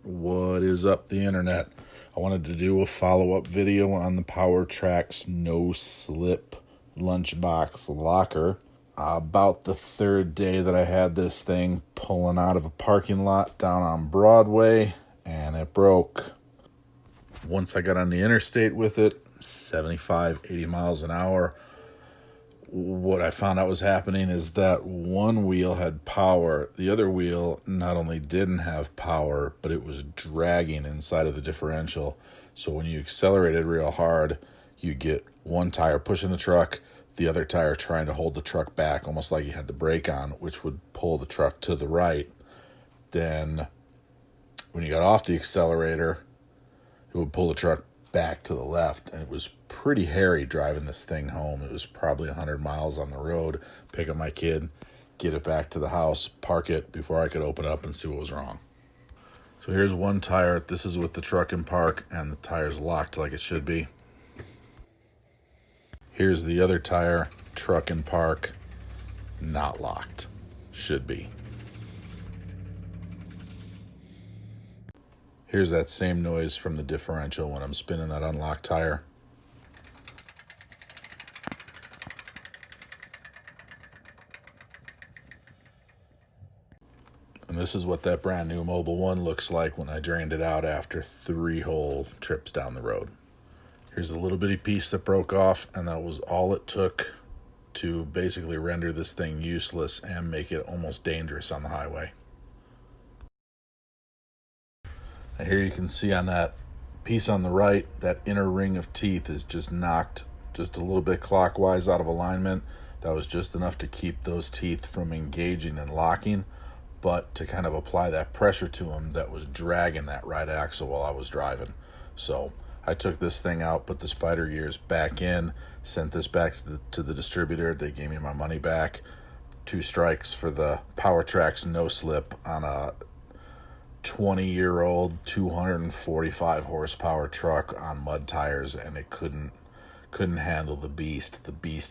What is up, the internet? I wanted to do a follow-up video on the Powertrax no-slip lunchbox locker. About the third day that I had this thing, pulling out of a parking lot down on Broadway, and it broke. Once I got on the interstate with it, 75, 80 miles an hour, what I found out was happening is that one wheel had power. The other wheel not only didn't have power, but it was dragging inside of the differential. So when you accelerated real hard, you get one tire pushing the truck, the other tire trying to hold the truck back, almost like you had the brake on, which would pull the truck to the right. Then when you got off the accelerator, it would pull the truck back to the left, and it was pretty hairy driving this thing home. It was probably 100 miles on the road, pick up my kid, get it back to the house, park it before I could open up and see what was wrong. So here's one tire. This is with the truck in park, and the tire's locked like it should be. Here's the other tire, truck in park, not locked. Should be. Here's that same noise from the differential when I'm spinning that unlocked tire. And this is what that brand new Mobile One looks like when I drained it out after 3 whole trips down the road. Here's a little bitty piece that broke off, and that was all it took to basically render this thing useless and make it almost dangerous on the highway. And here you can see on that piece on the right, that inner ring of teeth is just knocked just a little bit clockwise out of alignment. That was just enough to keep those teeth from engaging and locking, but to kind of apply that pressure to them that was dragging that right axle while I was driving. So I took this thing out, put the spider gears back in, sent this back to the distributor. They gave me my money back. 2 strikes for the Powertrax no slip on a 20-year-old 245 horsepower truck on mud tires, and it couldn't handle the beast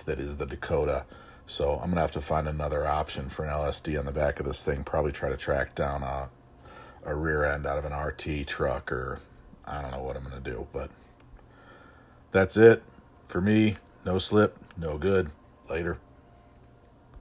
that is the Dakota. So I'm gonna have to find another option for an LSD on the back of this thing. Probably try to track down a rear end out of an RT truck, or I don't know what I'm gonna do. But that's it for me. No slip, no good. Later.